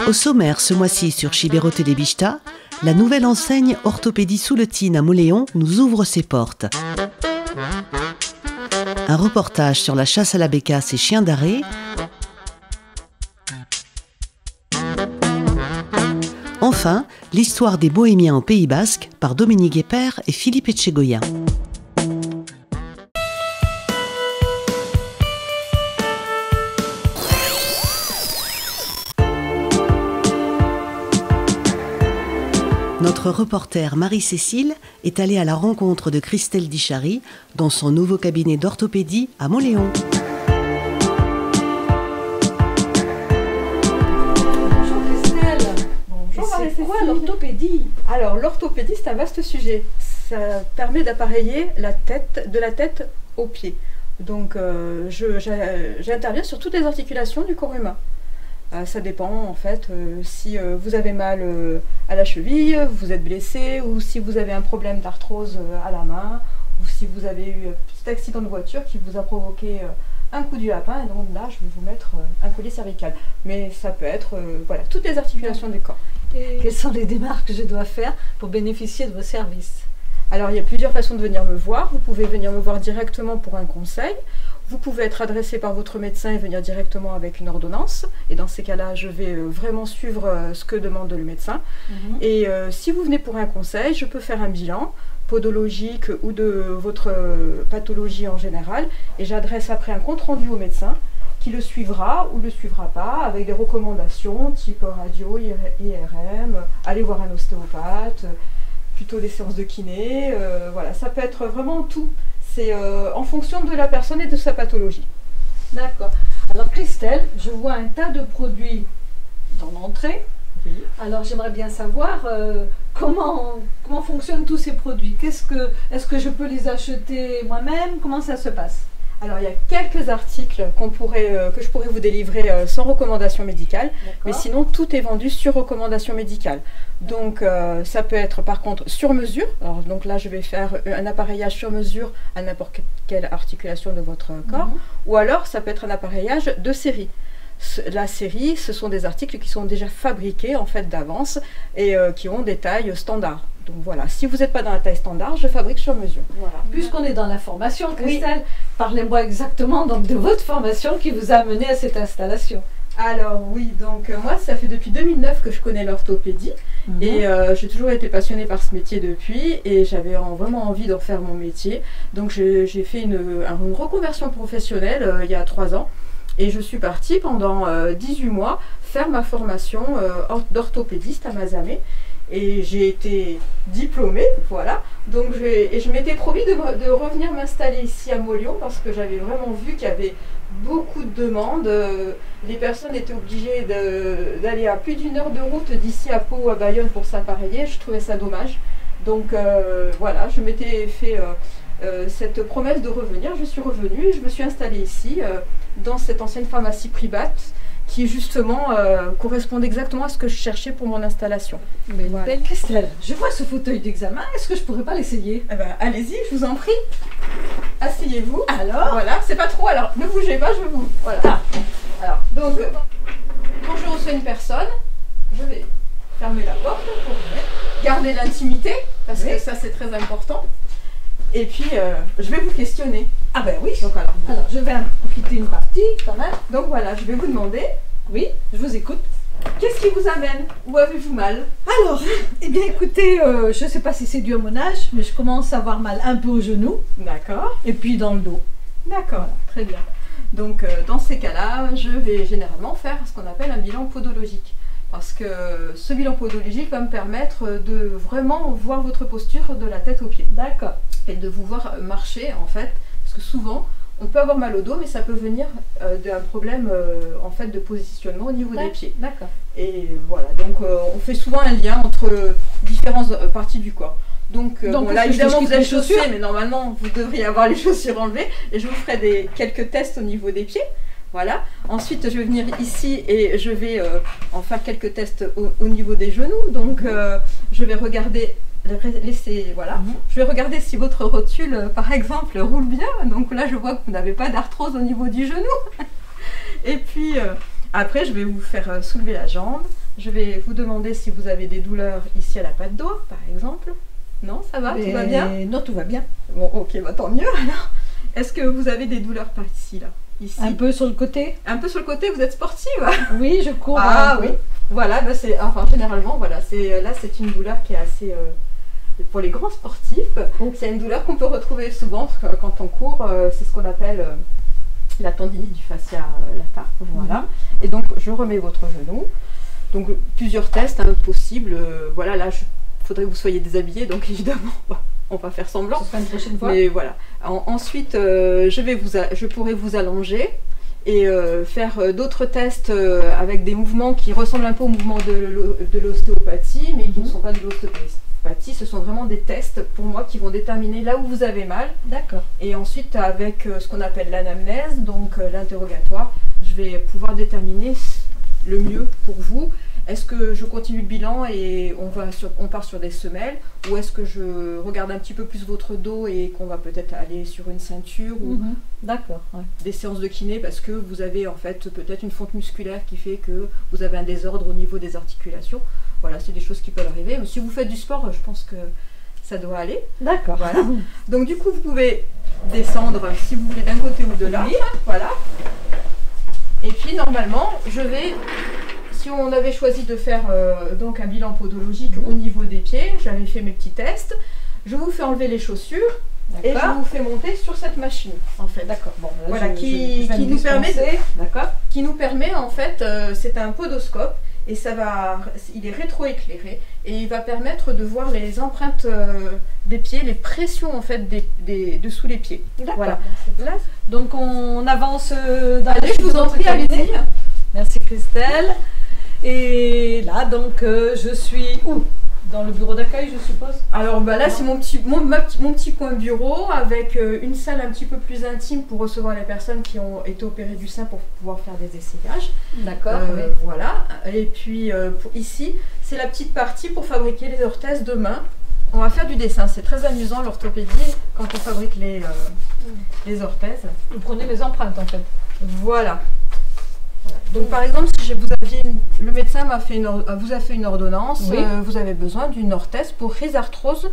Au sommaire ce mois-ci sur Chibero Telebista, la nouvelle enseigne Orthopédie sous le Tine à Mauléon nous ouvre ses portes. Un reportage sur la chasse à la bécasse et chiens d'arrêt. Enfin, l'histoire des Bohémiens au Pays Basque par Dominique Guépert et Philippe Etchegoyen. Notre reporter Marie-Cécile est allée à la rencontre de Christelle Dichary dans son nouveau cabinet d'orthopédie à Mauléon. Bonjour Christelle. Bonjour Marie-Cécile. C'est quoi l'orthopédie? Alors l'orthopédie c'est un vaste sujet. Ça permet d'appareiller de la tête aux pieds. Donc j'interviens sur toutes les articulations du corps humain. Ça dépend en fait si vous avez mal à la cheville, vous êtes blessé, ou si vous avez un problème d'arthrose à la main, ou si vous avez eu un petit accident de voiture qui vous a provoqué un coup du lapin, et donc là je vais vous mettre un collier cervical. Mais ça peut être voilà, toutes les articulations du corps. Et quelles sont les démarches que je dois faire pour bénéficier de vos services? Alors il y a plusieurs façons de venir me voir. Vous pouvez venir me voir directement pour un conseil. Vous pouvez être adressé par votre médecin et venir directement avec une ordonnance. Et dans ces cas-là, je vais vraiment suivre ce que demande le médecin. Et si vous venez pour un conseil, je peux faire un bilan podologique ou de votre pathologie en général. Et j'adresse après un compte-rendu au médecin qui le suivra ou ne le suivra pas avec des recommandations type radio, IRM, aller voir un ostéopathe, plutôt des séances de kiné. Voilà, ça peut être vraiment tout. C'est en fonction de la personne et de sa pathologie. D'accord. Alors Christelle, je vois un tas de produits dans l'entrée. Oui. Alors j'aimerais bien savoir comment fonctionnent tous ces produits. Est-ce que je peux les acheter moi-même? Comment ça se passe? Alors il y a quelques articles que je pourrais vous délivrer sans recommandation médicale, mais sinon tout est vendu sur recommandation médicale. Donc ça peut être par contre sur mesure. Alors donc là je vais faire un appareillage sur mesure à n'importe quelle articulation de votre corps, ou alors ça peut être un appareillage de série. La série, ce sont des articles qui sont déjà fabriqués en fait d'avance et qui ont des tailles standards. Donc voilà, si vous n'êtes pas dans la taille standard, je fabrique sur mesure. Voilà. Puisqu'on est dans la formation, Christelle, parlez-moi exactement donc, de votre formation qui vous a amené à cette installation. Alors oui, donc moi ça fait depuis 2009 que je connais l'orthopédie et j'ai toujours été passionnée par ce métier depuis et j'avais vraiment envie d'en faire mon métier. Donc j'ai fait une reconversion professionnelle il y a 3 ans. Et je suis partie pendant 18 mois faire ma formation d'orthopédiste à Mazamet. Et j'ai été diplômée, voilà. Donc je m'étais promis de revenir m'installer ici à Mauléon parce que j'avais vraiment vu qu'il y avait beaucoup de demandes. Les personnes étaient obligées d'aller à plus d'1 heure de route d'ici à Pau ou à Bayonne pour s'appareiller. Je trouvais ça dommage. Donc voilà, je m'étais fait cette promesse de revenir. Je suis revenue et je me suis installée ici dans cette ancienne pharmacie Pribat qui justement correspond exactement à ce que je cherchais pour mon installation. Mais voilà. Belle Christelle, je vois ce fauteuil d'examen, est-ce que je pourrais pas l'essayer? Eh ben, allez-y, je vous en prie. Asseyez-vous. Alors? Voilà, c'est pas trop, alors ne bougez pas, je vous... Voilà. Ah. Alors, donc, quand je reçois une personne, je vais fermer la porte pour garder l'intimité, parce que ça c'est très important. Et puis, je vais vous questionner. Ah ben oui. Donc, alors je vais en quitter une partie quand même. Donc voilà, je vais vous demander. Oui, je vous écoute. Qu'est-ce qui vous amène? Où avez-vous mal? Alors, eh bien écoutez, je ne sais pas si c'est dû à mon âge, mais je commence à avoir mal un peu au genou. D'accord. Et puis dans le dos. D'accord, très bien. Donc dans ces cas-là, je vais généralement faire ce qu'on appelle un bilan podologique. Parce que ce bilan podologique va me permettre de vraiment voir votre posture de la tête aux pieds. D'accord. Et de vous voir marcher en fait, parce que souvent on peut avoir mal au dos, mais ça peut venir d'un problème en fait de positionnement au niveau des pieds. D'accord. Et voilà, donc on fait souvent un lien entre différentes parties du corps. Donc bon, là évidemment vous êtes chaussures, mais normalement vous devriez avoir les chaussures enlevées, et je vous ferai quelques tests au niveau des pieds. Voilà. Ensuite, je vais venir ici et je vais en faire quelques tests au niveau des genoux. Donc, je vais regarder voilà. Je vais regarder si votre rotule, par exemple, roule bien. Donc là, je vois que vous n'avez pas d'arthrose au niveau du genou. Et puis, après, je vais vous faire soulever la jambe. Je vais vous demander si vous avez des douleurs ici à la patte d'eau, par exemple. Non, ça va, tout va bien? Non, tout va bien. Bon, ok, bah, tant mieux alors. Est-ce que vous avez des douleurs par ici, là? Ici. Un peu sur le côté? Un peu sur le côté, vous êtes sportive? Oui, je cours. Ah oui, voilà, bah, enfin généralement, voilà, là c'est une douleur qui est assez... pour les grands sportifs, c'est une douleur qu'on peut retrouver souvent quand on court, c'est ce qu'on appelle la tendinite du fascia lata, voilà. Et donc je remets votre genou, donc plusieurs tests possibles, voilà, là il faudrait que vous soyez déshabillés, donc évidemment on va faire semblant. Ce sera une prochaine fois. Mais voilà. Ensuite, je pourrais vous allonger et faire d'autres tests avec des mouvements qui ressemblent un peu aux mouvements de l'ostéopathie, mais qui ne sont pas de l'ostéopathie. Ce sont vraiment des tests pour moi qui vont déterminer là où vous avez mal. D'accord. Et ensuite, avec ce qu'on appelle l'anamnèse, donc l'interrogatoire, je vais pouvoir déterminer le mieux pour vous. Est-ce que je continue le bilan et on part sur des semelles, ou est-ce que je regarde un petit peu plus votre dos et qu'on va peut-être aller sur une ceinture ou D'accord, ouais. des séances de kiné parce que vous avez en fait peut-être une fonte musculaire qui fait que vous avez un désordre au niveau des articulations. Voilà, c'est des choses qui peuvent arriver. Mais si vous faites du sport, je pense que ça doit aller. D'accord. Voilà. Donc du coup, vous pouvez descendre si vous voulez d'un côté ou de l'autre. Voilà. Et puis normalement, si on avait choisi de faire donc un bilan podologique au niveau des pieds, j'avais fait mes petits tests, je vous fais enlever les chaussures et je vous fais monter sur cette machine en fait. D'accord. Bon, voilà, qui nous permet en fait, c'est un podoscope et il est rétroéclairé et il va permettre de voir les empreintes des pieds, les pressions en fait dessous les pieds. Voilà. Là, donc on avance dans allez, je vous en prie, allez-y. Merci Christelle. Et là, donc, je suis où? Dans le bureau d'accueil, je suppose? Alors bah là, c'est mon petit coin bureau avec une salle un petit peu plus intime pour recevoir les personnes qui ont été opérées du sein pour pouvoir faire des essayages. D'accord. Voilà. Et puis ici, c'est la petite partie pour fabriquer les orthèses de main. On va faire du dessin. C'est très amusant l'orthopédie quand on fabrique les orthèses. Vous prenez les empreintes en fait. Voilà. Donc par exemple, si le médecin vous a fait une ordonnance, vous avez besoin d'une orthèse pour rhizarthrose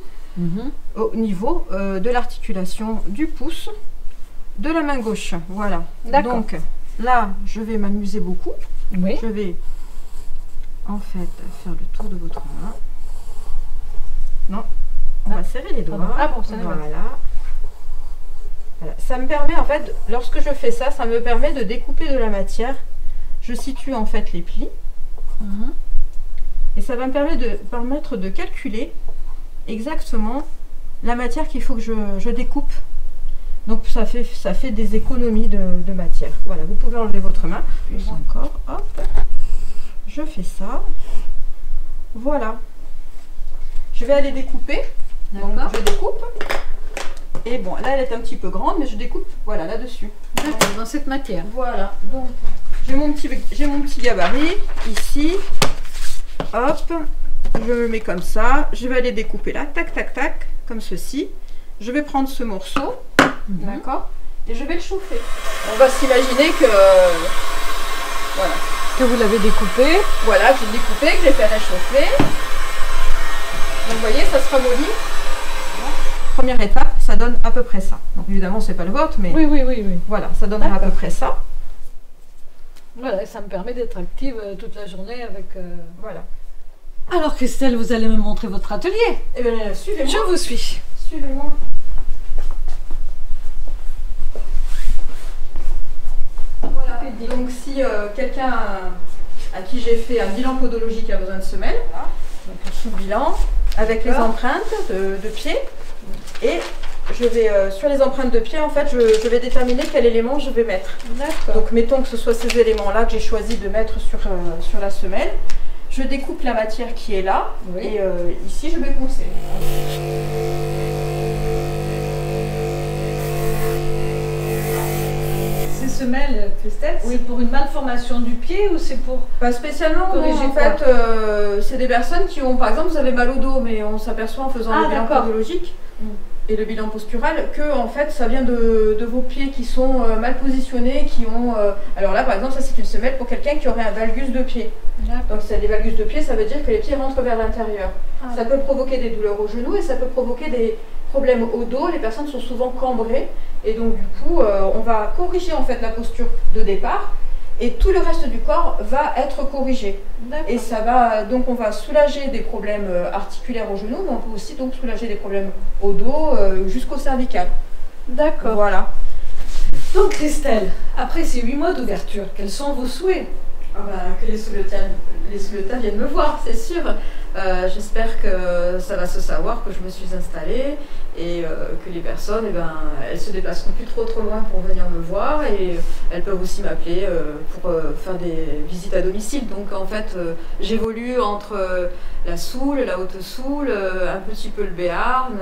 au niveau de l'articulation du pouce de la main gauche. Voilà. Donc là, je vais m'amuser beaucoup. Oui. Je vais en fait faire le tour de votre main. Non, on va serrer les doigts. Ah bon, ça voilà. Voilà. Ça me permet en fait, lorsque je fais ça, ça me permet de découper de la matière. Je situe en fait les plis et ça va me permettre de calculer exactement la matière qu'il faut que je découpe. Donc ça fait des économies de matière. Voilà, vous pouvez enlever votre main. Puis encore, hop, je fais ça. Voilà. Je vais aller découper. Donc je découpe. Et bon, là elle est un petit peu grande, mais je découpe, voilà, là-dessus. D'accord, dans cette matière. Voilà, donc j'ai mon petit gabarit ici. Hop, je me mets comme ça. Je vais aller découper là, tac, tac, tac, comme ceci. Je vais prendre ce morceau, d'accord, et je vais le chauffer. On va s'imaginer que, voilà. Que vous l'avez découpé. Voilà, que j'ai découpé, que j'ai fait réchauffer. Donc vous voyez, ça se ramollit. Première étape, ça donne à peu près ça. Donc évidemment, c'est pas le vôtre, mais oui. Voilà, ça donnera à peu près ça. Voilà, ça me permet d'être active toute la journée avec... Voilà. Alors Christelle, vous allez me montrer votre atelier. Eh bien, suivez-moi. Je vous suis. Suivez-moi. Voilà. Donc si quelqu'un à qui j'ai fait un bilan podologique a besoin de semelles, voilà. Donc un sous-bilan avec les empreintes de pied. Et je vais, sur les empreintes de pied, en fait, je vais déterminer quel élément je vais mettre. Donc, mettons que ce soit ces éléments-là que j'ai choisi de mettre sur la semelle. Je découpe la matière qui est là, et ici, je vais poncer. Ces semelles, Christelle, c'est pour une malformation du pied ou c'est pour... Pas spécialement, en fait, c'est des personnes qui ont, par exemple, vous avez mal au dos, mais on s'aperçoit en faisant le bilan podologique Et le bilan postural, que en fait ça vient de vos pieds qui sont mal positionnés, qui ont... alors là par exemple ça c'est une semelle pour quelqu'un qui aurait un valgus de pied. Donc c'est des valgus de pied, ça veut dire que les pieds rentrent vers l'intérieur. Ça peut provoquer des douleurs au genou et ça peut provoquer des problèmes au dos. Les personnes sont souvent cambrées et donc du coup on va corriger en fait la posture de départ. Et tout le reste du corps va être corrigé. Et ça va, donc on va soulager des problèmes articulaires au genou, mais on peut aussi donc soulager des problèmes au dos jusqu'au cervical. D'accord. Voilà. Donc Christelle, après ces 8 mois d'ouverture, quels sont vos souhaits? Que les souletiens viennent me voir, c'est sûr. J'espère que ça va se savoir que je me suis installée et que les personnes, elles se déplaceront plus trop loin pour venir me voir et elles peuvent aussi m'appeler pour faire des visites à domicile. Donc en fait, j'évolue entre la Soule, la Haute-Soule, un petit peu le Béarn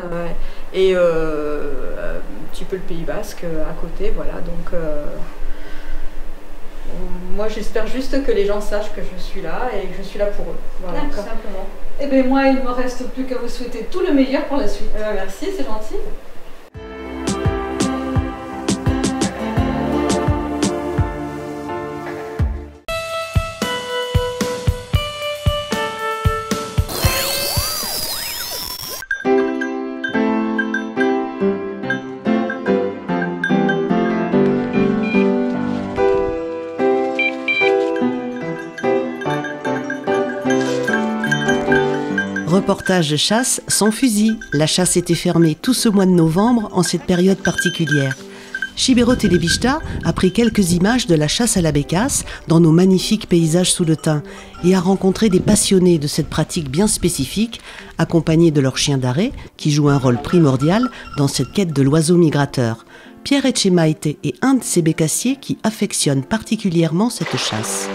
et un petit peu le Pays Basque à côté. Voilà, donc moi j'espère juste que les gens sachent que je suis là et que je suis là pour eux. Voilà, tout simplement. Eh bien moi, il ne me reste plus qu'à vous souhaiter tout le meilleur pour la suite. Merci, c'est gentil. Reportage de chasse sans fusil. La chasse était fermée tout ce mois de novembre en cette période particulière. Chibero Telebista a pris quelques images de la chasse à la bécasse dans nos magnifiques paysages sous le thym et a rencontré des passionnés de cette pratique bien spécifique, accompagnés de leurs chiens d'arrêt qui jouent un rôle primordial dans cette quête de l'oiseau migrateur. Pierre Echemaite est un de ces bécassiers qui affectionne particulièrement cette chasse.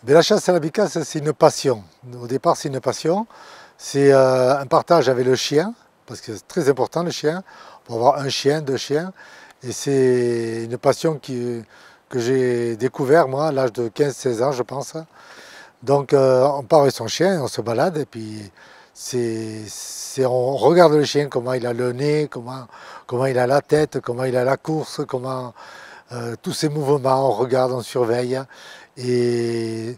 Mais la chasse à la bécasse, c'est une passion. Au départ, c'est une passion. C'est un partage avec le chien, parce que c'est très important le chien. Pour avoir un chien, 2 chiens. Et c'est une passion que j'ai découvert, moi, à l'âge de 15-16 ans, je pense. Donc, on part avec son chien, on se balade, et puis on regarde le chien, comment il a le nez, comment il a la tête, comment il a la course, tous ses mouvements, on regarde, on surveille. Et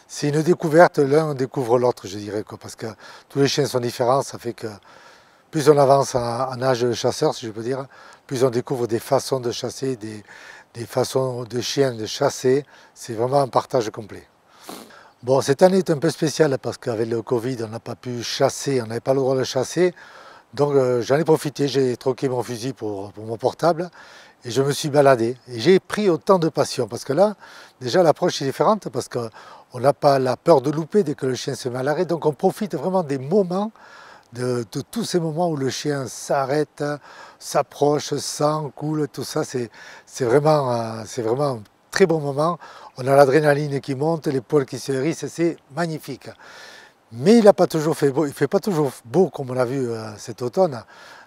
c'est une découverte, l'un découvre l'autre, je dirais, parce que tous les chiens sont différents, ça fait que plus on avance en âge de chasseur, si je peux dire, plus on découvre des façons de chasser, des façons de chiens de chasser, c'est vraiment un partage complet. Bon, cette année est un peu spéciale parce qu'avec le Covid, on n'a pas pu chasser, on n'avait pas le droit de chasser, donc j'en ai profité, j'ai troqué mon fusil pour mon portable. Et je me suis baladé. Et j'ai pris autant de passion. Parce que là, déjà, l'approche est différente. Parce qu'on n'a pas la peur de louper dès que le chien se met à l'arrêt. Donc on profite vraiment des moments, de tous ces moments où le chien s'arrête, s'approche, sent, coule, tout ça. C'est vraiment un très bon moment. On a l'adrénaline qui monte, les poils qui se hérissent. C'est magnifique. Mais il n'a pas toujours fait beau. Il ne fait pas toujours beau comme on l'a vu cet automne.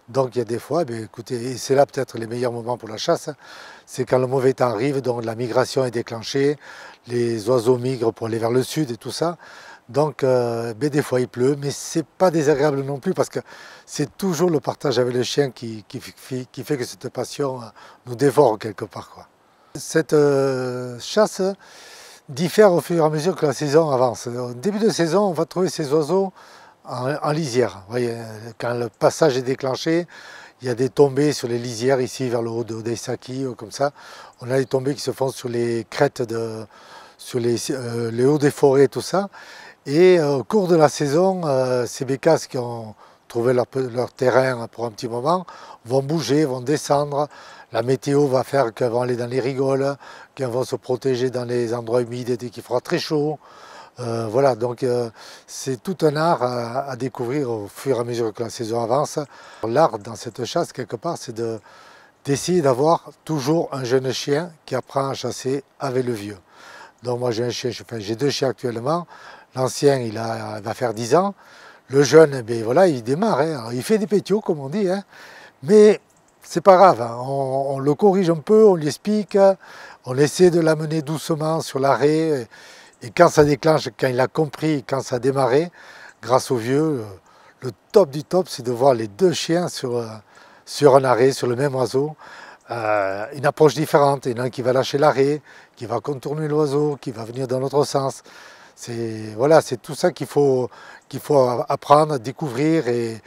Donc il y a des fois, écoutez, et c'est là peut-être les meilleurs moments pour la chasse, c'est quand le mauvais temps arrive, donc la migration est déclenchée, les oiseaux migrent pour aller vers le sud et tout ça. Donc des fois il pleut, mais c'est pas désagréable non plus parce que c'est toujours le partage avec le chien qui fait que cette passion nous dévore quelque part, quoi. Cette chasse diffère au fur et à mesure que la saison avance. Au début de saison, on va trouver ces oiseaux en lisière. Vous voyez, quand le passage est déclenché, il y a des tombées sur les lisières ici vers le haut de Odaisaki, comme ça. On a des tombées qui se font sur les crêtes, sur les hauts des forêts, tout ça. Et au cours de la saison, ces bécasses qui ont trouvé leur terrain pour un petit moment vont bouger, vont descendre. La météo va faire qu'elles vont aller dans les rigoles, qu'elles vont se protéger dans les endroits humides dès qu'il fera très chaud. Voilà, donc c'est tout un art à découvrir au fur et à mesure que la saison avance. L'art dans cette chasse, quelque part, c'est d'essayer d'avoir toujours un jeune chien qui apprend à chasser avec le vieux. Donc moi j'ai un chien, j'ai 2 chiens actuellement. L'ancien, il va faire 10 ans. Le jeune, voilà, il démarre. Hein. Il fait des pétios, comme on dit, hein. Mais c'est pas grave. Hein. On le corrige un peu, on lui explique, on essaie de l'amener doucement sur l'arrêt. Et quand ça déclenche, quand il a compris, quand ça a démarré, grâce au vieux, le top du top, c'est de voir les deux chiens sur un arrêt, sur le même oiseau. Une approche différente. Il y en a un qui va lâcher l'arrêt, qui va contourner l'oiseau, qui va venir dans l'autre sens. Voilà, c'est tout ça qu'il faut apprendre, découvrir. Et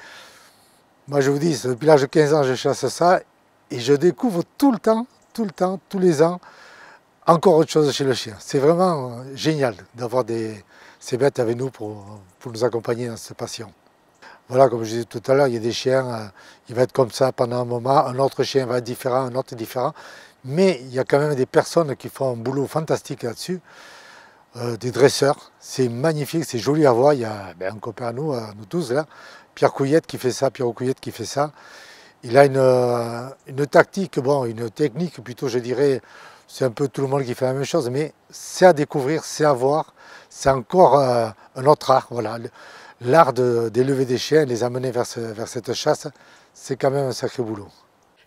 moi, je vous dis, depuis l'âge de 15 ans, je chasse ça et je découvre tout le temps, tous les ans, encore autre chose chez le chien. C'est vraiment génial d'avoir ces bêtes avec nous pour nous accompagner dans cette passion. Voilà, comme je disais tout à l'heure, il y a des chiens, il va être comme ça pendant un moment, un autre chien va être différent, un autre différent. Mais il y a quand même des personnes qui font un boulot fantastique là-dessus, des dresseurs. C'est magnifique, c'est joli à voir. Il y a un copain à nous tous là, Pierre Couillette qui fait ça, Pierre Couillette qui fait ça. Il a une tactique, bon, une technique plutôt, je dirais, c'est un peu tout le monde qui fait la même chose, mais c'est à découvrir, c'est à voir, c'est encore un autre art, voilà. L'art d'élever des chiens et les amener vers cette chasse, c'est quand même un sacré boulot.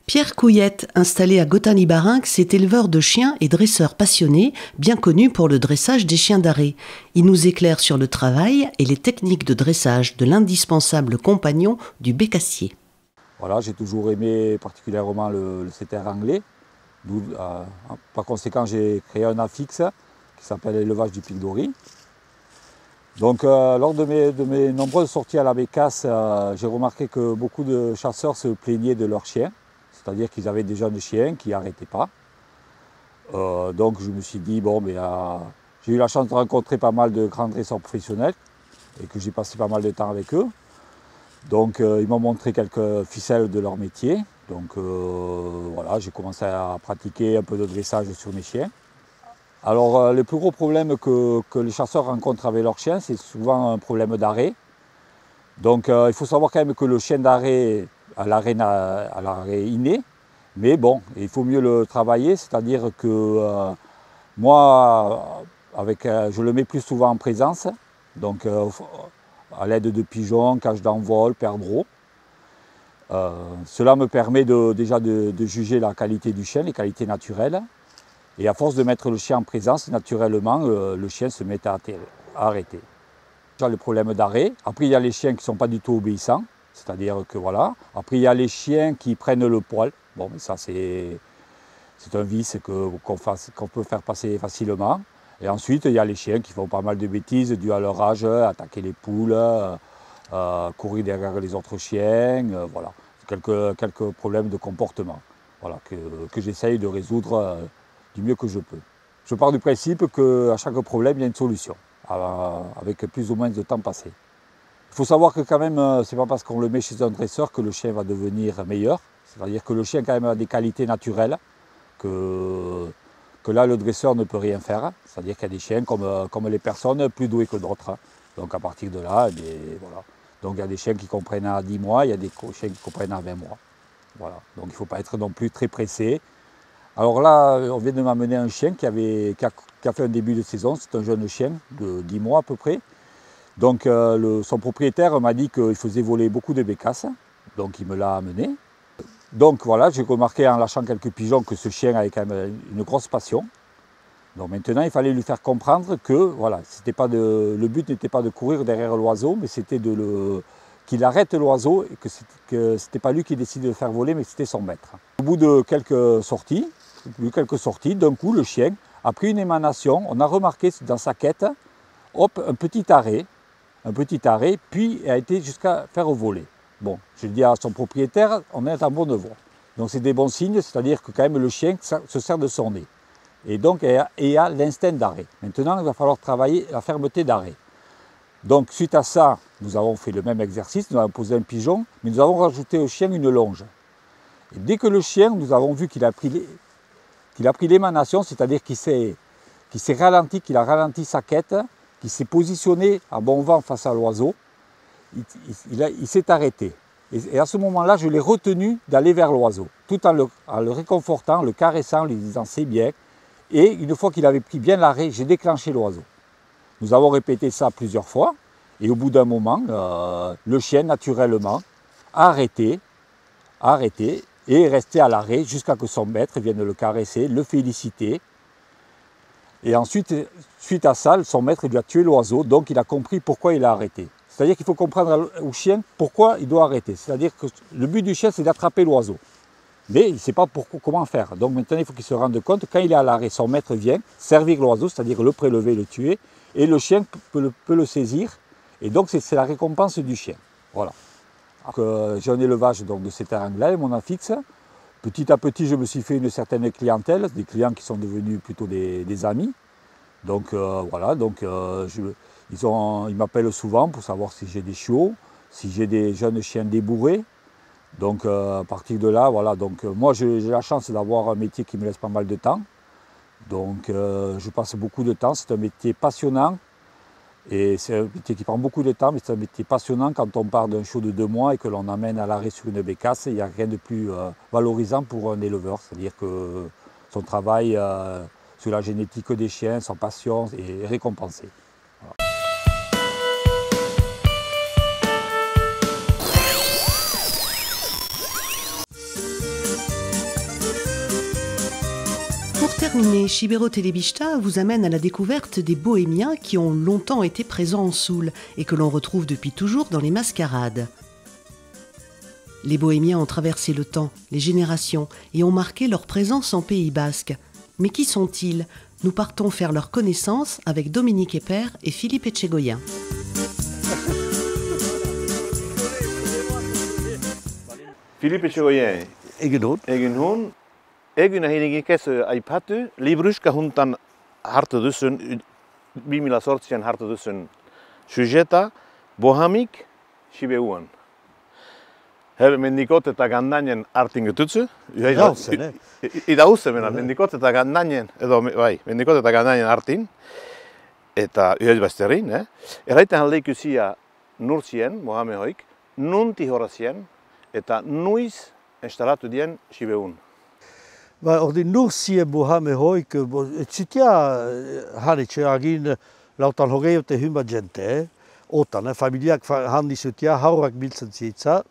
Pierre Couillette, installé à Gottany-Barinx, est éleveur de chiens et dresseur passionné, bien connu pour le dressage des chiens d'arrêt. Il nous éclaire sur le travail et les techniques de dressage de l'indispensable compagnon du bécassier. Voilà, j'ai toujours aimé particulièrement le setter anglais. Par conséquent, j'ai créé un affixe qui s'appelle l'élevage du pic d'Ory. Donc lors de mes nombreuses sorties à la bécasse, j'ai remarqué que beaucoup de chasseurs se plaignaient de leurs chiens, c'est-à-dire qu'ils avaient des jeunes chiens qui n'arrêtaient pas. Donc je me suis dit, bon, j'ai eu la chance de rencontrer pas mal de grands dresseurs professionnels et que j'ai passé pas mal de temps avec eux. Donc ils m'ont montré quelques ficelles de leur métier. Donc voilà, j'ai commencé à pratiquer un peu de dressage sur mes chiens. Alors le plus gros problème que les chasseurs rencontrent avec leurs chiens, c'est souvent un problème d'arrêt. Donc il faut savoir quand même que le chien d'arrêt a l'arrêt inné, mais bon, il faut mieux le travailler, c'est-à-dire que moi, je le mets plus souvent en présence, donc à l'aide de pigeons, cages d'envol, perdreaux. Cela me permet déjà de juger la qualité du chien, les qualités naturelles. Et à force de mettre le chien en présence, naturellement, le chien se met à arrêter. Déjà le problème d'arrêt. Après, il y a les chiens qui ne sont pas du tout obéissants. C'est-à-dire que voilà. Après, il y a les chiens qui prennent le poil. Bon, mais ça, c'est un vice qu'on peut faire passer facilement. Et ensuite, il y a les chiens qui font pas mal de bêtises dues à leur âge, attaquer les poules, courir derrière les autres chiens. Voilà. Quelques problèmes de comportement, voilà, que j'essaye de résoudre du mieux que je peux. Je pars du principe qu'à chaque problème, il y a une solution, avec plus ou moins de temps passé. Il faut savoir que quand même, ce n'est pas parce qu'on le met chez un dresseur que le chien va devenir meilleur. C'est-à-dire que le chien quand même a des qualités naturelles que là, le dresseur ne peut rien faire. C'est-à-dire qu'il y a des chiens comme les personnes plus douées que d'autres. Donc à partir de là, voilà. Donc il y a des chiens qui comprennent à 10 mois, il y a des chiens qui comprennent à 20 mois. Voilà. Donc il ne faut pas être non plus très pressé. Alors là, on vient de m'amener un chien qui a fait un début de saison. C'est un jeune chien de 10 mois à peu près. Donc son propriétaire m'a dit qu'il faisait voler beaucoup de bécasses. Donc il me l'a amené. Donc voilà, j'ai remarqué en lâchant quelques pigeons que ce chien avait quand même une grosse passion. Donc maintenant, il fallait lui faire comprendre que voilà, le but n'était pas de courir derrière l'oiseau, mais c'était qu'il arrête l'oiseau et que ce n'était pas lui qui décide de le faire voler, mais que c'était son maître. Au bout de quelques sorties, d'un coup, le chien a pris une émanation. On a remarqué dans sa quête, hop, un petit arrêt, puis a été jusqu'à faire voler. Bon, je dis à son propriétaire, on est en bonne voie. Donc c'est des bons signes, c'est-à-dire que quand même le chien se sert de son nez. Et donc, il a l'instinct d'arrêt. Maintenant, il va falloir travailler la fermeté d'arrêt. Donc, suite à ça, nous avons fait le même exercice, nous avons posé un pigeon, mais nous avons rajouté au chien une longe. Et dès que le chien, nous avons vu qu'il a pris l'émanation, c'est-à-dire qu'il s'est ralenti, qu'il a ralenti sa quête, qu'il s'est positionné à bon vent face à l'oiseau, il s'est arrêté. Et à ce moment-là, je l'ai retenu d'aller vers l'oiseau, tout en le réconfortant, le caressant, lui disant c'est bien. Et une fois qu'il avait pris bien l'arrêt, j'ai déclenché l'oiseau. Nous avons répété ça plusieurs fois. Et au bout d'un moment, le chien, naturellement, a arrêté et est resté à l'arrêt jusqu'à ce que son maître vienne le caresser, le féliciter. Et ensuite, suite à ça, son maître lui a tué l'oiseau, donc il a compris pourquoi il a arrêté. C'est-à-dire qu'il faut comprendre au chien pourquoi il doit arrêter. C'est-à-dire que le but du chien, c'est d'attraper l'oiseau. Mais il ne sait pas comment faire. Donc maintenant, il faut qu'il se rende compte, quand il est à l'arrêt, son maître vient servir l'oiseau, c'est-à-dire le prélever, le tuer, et le chien peut le saisir. Et donc, c'est la récompense du chien. Voilà. J'ai un élevage donc, de cet aringue-là, mon amphixe. Petit à petit, je me suis fait une certaine clientèle, des clients qui sont devenus plutôt des amis. Donc voilà, donc, ils m'appellent souvent pour savoir si j'ai des chiots, si j'ai des jeunes chiens débourrés. Donc à partir de là, voilà, donc moi j'ai la chance d'avoir un métier qui me laisse pas mal de temps. Donc je passe beaucoup de temps, c'est un métier passionnant. Et c'est un métier qui prend beaucoup de temps, mais c'est un métier passionnant quand on part d'un chiot de 2 mois et que l'on amène à l'arrêt sur une bécasse. Il n'y a rien de plus valorisant pour un éleveur. C'est-à-dire que son travail sur la génétique des chiens, sa passion est récompensé. Voilà. Pour terminer, Chibero Telebishta vous amène à la découverte des bohémiens qui ont longtemps été présents en Soule et que l'on retrouve depuis toujours dans les mascarades. Les bohémiens ont traversé le temps, les générations et ont marqué leur présence en Pays Basque. Mais qui sont-ils? Nous partons faire leur connaissance avec Dominique Eper et Philippe Etchegoyen. Philippe Etchegoyen. Egin hun. Egin hinikez aipatu, libruska juntan hartu duzun, 2008an hartu duzun sujeta, bohamik Sibeuan. Mendikot eta gandainen hartin getutzu. Idauze bena, mendikot eta gandainen, edo bai, mendikot eta gandainen hartin, eta uheiz bazterrin, Erraiten alde ikusia nurtzien, bohamehoik, nunti horazien, eta nuiz instalatu dien Sibeun. Ordi nursie bohame hoik, etzitia hanitxe agin lautan hogeiote hymba gente, otan, familiak handi zutia, haurak biltzen zitza,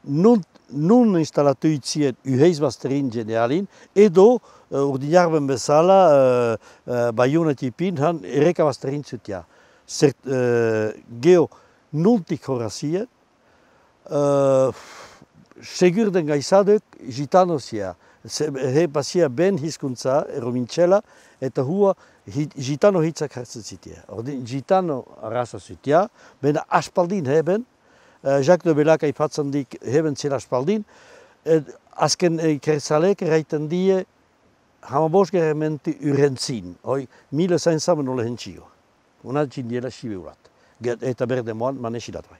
nun instalatu itzien uheizbasterin generalin, edo ordi jarben bezala Bayonetipin han erekabasterin zutia. Geo nultik horazien, segurden gaizaduk gitanosia. He pasia ben hizkuntza eromintxela eta hua gitano hitzak hartzen zitia. Ordin gitano arraza zitia, bena aspaldin heben, Jacques de Belac aipatzen dik heben zela aspaldin, azken ikertzalek erraiten die hamabos gerementi urentzin, 1500 nola hentzio. Unatzen diela Sibeurat, eta berde moan manesidat bai.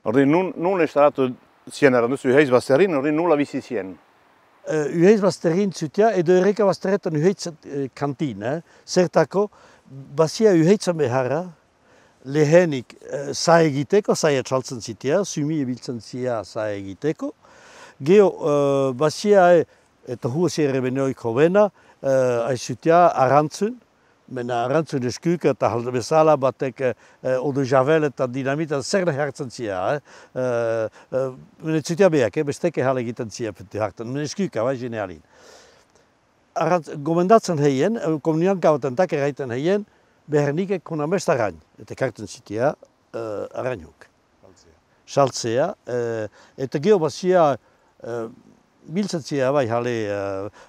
Ordin nun instalatu zien eranduzu uheiz bazterrin, ordin nula bizi zien. Uheiz bazterrin zutia, edo erreka bazterretan uheiz kantin, zertako, bazia uheitzan beharra, lehenik zai egiteko, zai atxaltzen zitia, sumi ebiltzen zia zai egiteko, geho bazia, eta hua zire beneoik hobena, aizutia arantzun, mena arantzun eskuk eta halde bezala batek odo javel eta dinamita zer hartzen zia. Mene zutia beak, besteke hale egiten zia peti hartzen, mene eskuka, bai generalin. Gomendatzen heien, komunian gautentak erraiten heien, behernik ekon amest arain, eta karten zitia arainuk. Saltzea. Eta geho bazia biltzen zia, bai hale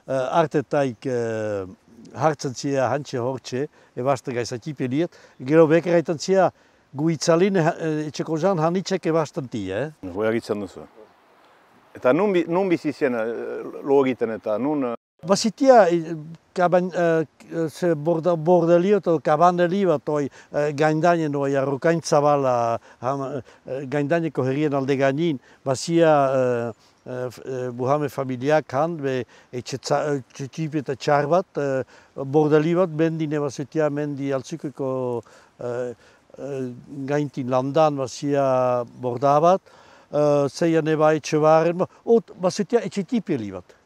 artetaik hartzen zia hantxe hortxe, ebaste gaizatipe liet, gero bekeraitan zia gu itzalin etxeko zan hanitzek ebasten ti, Goia gitzen duzu. Eta nun bizizien lo egiten eta nun... Bazitia bordelio eta kabandeli bat gaindainen arrokain zabala gaindaineko herrien alde gainin, bazia buhame familiak han, etxetipe eta txar bat, bordeli bat, bendine bazitia mendi altzukeko gaintin landan bazia borda bat, zeian eba etxe baren, bazitia etxetipeli bat.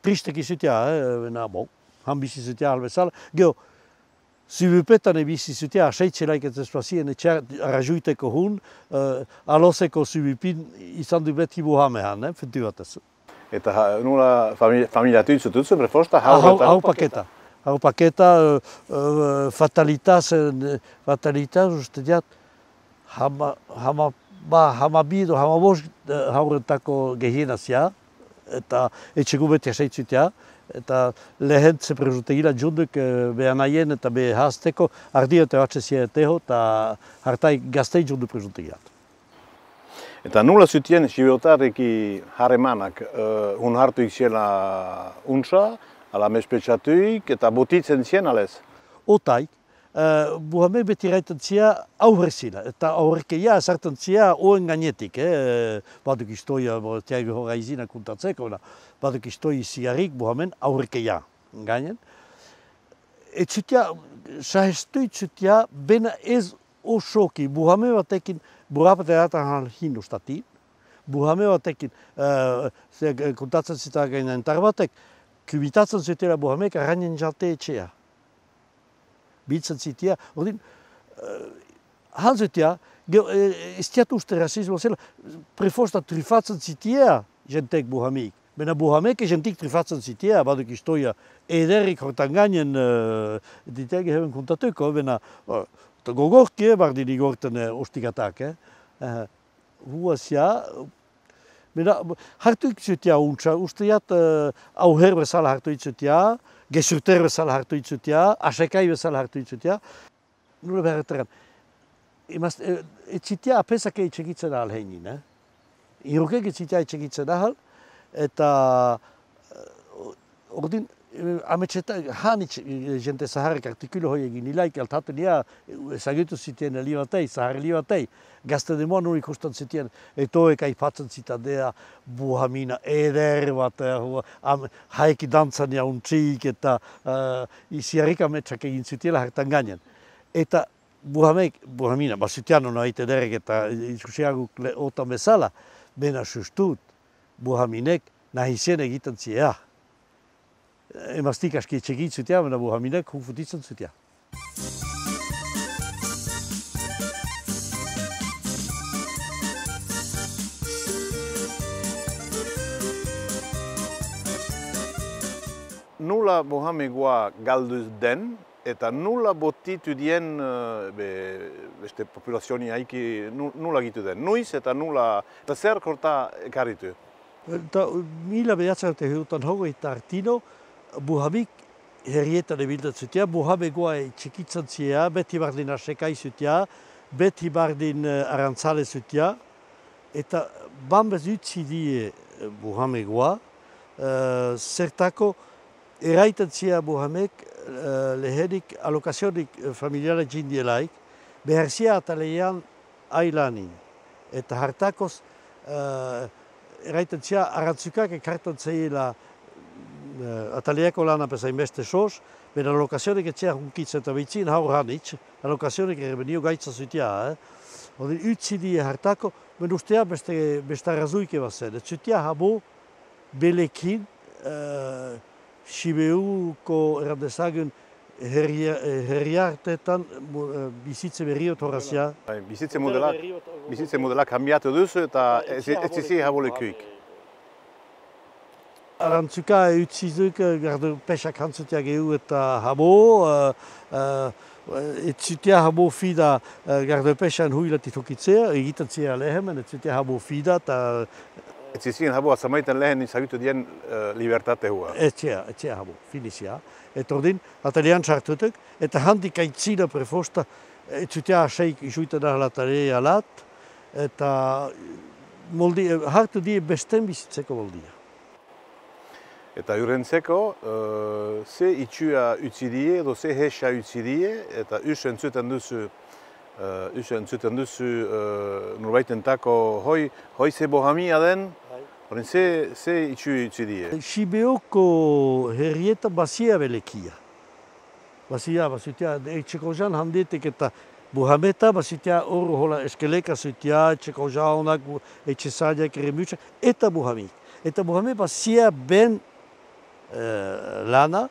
Tristek izutia, han bizi zutia albezala. Geho, zubupetan ebizi zutia, aseitzelaik ez espazien arrajuiteko hun, alozeko zubupin izan du beti buhamehan, fentu bat ez. Eta nula familiatu izutuzu, prefosta? Hau paketa. hau paketa fatalitas uste diat hamabi edo hamabost haurentako gehiena zia, eta etxeko beti aseitzutea, eta lehentze prezutegila junduk behan naien eta behazteko ardi eta batxe zia eteho, eta hartai gaztei jundu prezutegilat. Eta nula zutien siberotarreki harremanak, hun hartuik ziela untsa, ala mespetsatuik eta botitzen zien alez? Otaik, buhamek beti raiten zia aurrezila, eta aurrekeia sartzen zia oen gainetik. Baduk istoia, tiago horra izina kuntatzeko, baduk istoi ziarrik buhamen aurrekeia gainen. Et zutia, sahestuit zutia, bena ez osoki, buhame batekin burapate eratan hindustatin, buhame batekin kuntatzen zita gainen tarbatek, kubitatzen zutela buhamek arrainen jarte etxea. Biltzen zitia, ordin, han zutia, ez tiat uste rasismo zela, prefosta trifatzen zitia jentek buhamik. Bena buhamek jentik trifatzen zitia, baduk istoia ederrik hortan gainen ditege heben kontatuko, bena gogorki bardin igorten ostikatak. Huazia, bena hartuik zutia untsa, usteat auher bezala hartuik zutia, gesurter bezala hartu itzutia, asekai bezala hartu itzutia. Nule beharretaren. Etzitia apesak etxegitzen ahal heinin. Irukek etzitia etxegitzen ahal, eta ordin, ametxeta, hanitz jente zaharrek artikulo hoi egin ilaik, altaten ia, ezagutu zitien libatei, zahar libatei. Gazte demoa nuen ikusten zitien, etoek aipatzen zitadea buhamina eder bat, haeki dantzan ja untzik eta iziarrik ametsak egin zitiela hartan gainen. Eta buhamina, bazutian hona aite ederek eta ikusiaguk otan bezala, bena sustut, buhaminek nahi zien egiten ziea. Emaztik aski etxegit zutia, bena buhaminek hufutitzen zutia. Nula buhamegoa galduz den, eta nula botitu dien beste populazioni haiki nula gitu den. Nuiz eta nula, eta zer korta ekarritu? Mila behatzarte heutan hogo eta artino, buhamik herrietan ebildat zutia, buhamegoa txikitzen zia, beti bardin asekai zutia, beti bardin arantzale zutia, eta bambez utzi die buhamegoa, zertako eraiten zia buhamek lehenik alokazionik familiara jindielaik, behar zia ataleian ailanin. Eta hartakoz eraiten zia arantzukak ekartan zeila ataleako lana pezain beste soz, bera alokazionik etxea hunkitzen eta behitzin haur hanitz, alokazionik erbenio gaitza zutia. Utzi die hartako, ben ustea beste arrazuike bazen. Et zutia habo belekin, Sibeuko errandezagun herriartetan bizitze berriot horazia. Bizitze modela kambiatu duzu eta ez izi habolekuik. Arantzuka utzizuk, gardu pesak hantzutia gehu eta habo, etzutia habo fida gardu pesan huilatit hokitzea, egiten zia lehemen, etzutia habo fida eta Ez izin habo azamaiten lehen izagutu dien libertate hua. Etxea habo, finizia. Eta ordin, atalean txartutuk, eta handik aitzina prefosta, etzutea aseik isuita da atalea alat, eta hartu die besten bizitzeko moldia. Eta urentzeko, ze itxua utzi die, edo ze hesa utzi die, eta usen zuten duzu nurbaitentako hoi ze bohamia den, horren ze itxua utzi die? Sibeoko herrietan bazia belekia. Bazia, etxeko jan handetek eta buhameta, bazitea hor hola eskeleka zutia, etxeko jaunak, etxe zadiak, remutsak, eta buhamik. Eta buhamik bazia ben lana,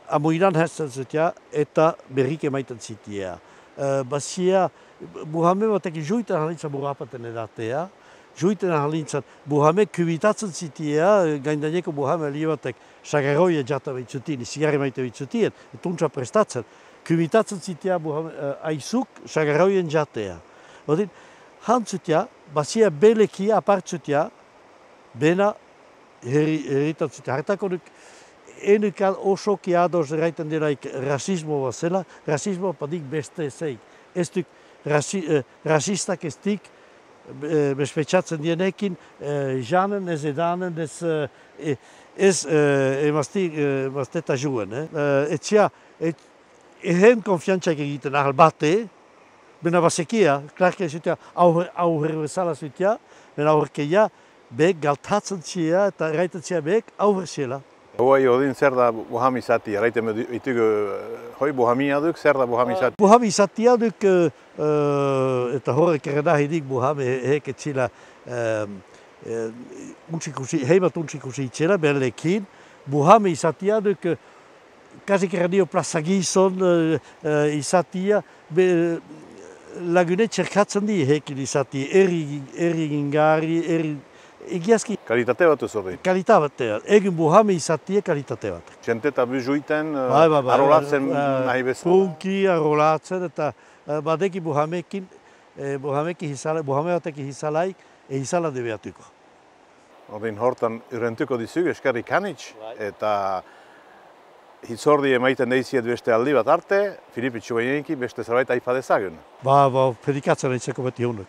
amoiran hesten zutia, eta berrik emaiten zitia. Bazia, buhame batekin joitan hanitza burapaten edatea, juiten ahalintzat, buhamek kubitatzen zitia, gaindaineko buhame libatek sagarroia jata behitzutin, zigarri maite behitsutien, tuntza prestatzen, kubitatzen zitia buhame aizuk sagarroien jatea. Odin, hantzutia, bazia belekia apartzutia, bena herritan zutia. Hartako duk, enukal osoki ados eraiten delaik rasismo bat zela, rasismo padik beste zeik. Ez duk rasistak ez dik bespetxatzen dienekin, janen, ez edanen, ez emazteta juen. Etxia, ehen konfiantzak egiten ahal bate, bena basekia, klarkia zutia, aurre bezala zutia, bena aurrekeia, bek galtatzen zia eta eraiten zia bek aurre zela. Hoi odin zer da buhami zati, eraiten ditugu, hoi buhamia duk, zer da buhami zati? Buhami zatia duk, eta horrek eredahidik buhami heket zila heimat untsikusi itzela, berlekin. Buhami zatia duk, kasik eradio plazagizon izatia, lagune txerkatzen di hekin izati, erri gingari, egiazki... Kalitate bat uzorri? Kalitate bat, egin buhame izatie kalitate bat. Txente eta bujuiten, arrolatzen nahi bezala? Prunki, arrolatzen eta badeki buhamekin batek izalaik, izala debeatuko. Odin hortan urentuko dizug, eskerrik hanitz, eta hitzordi emaiten deiziet beste aldi bat arte, Filipe Txubainenki beste zerbait aipa dezagun. Predikatzen aitzeko beti honuk.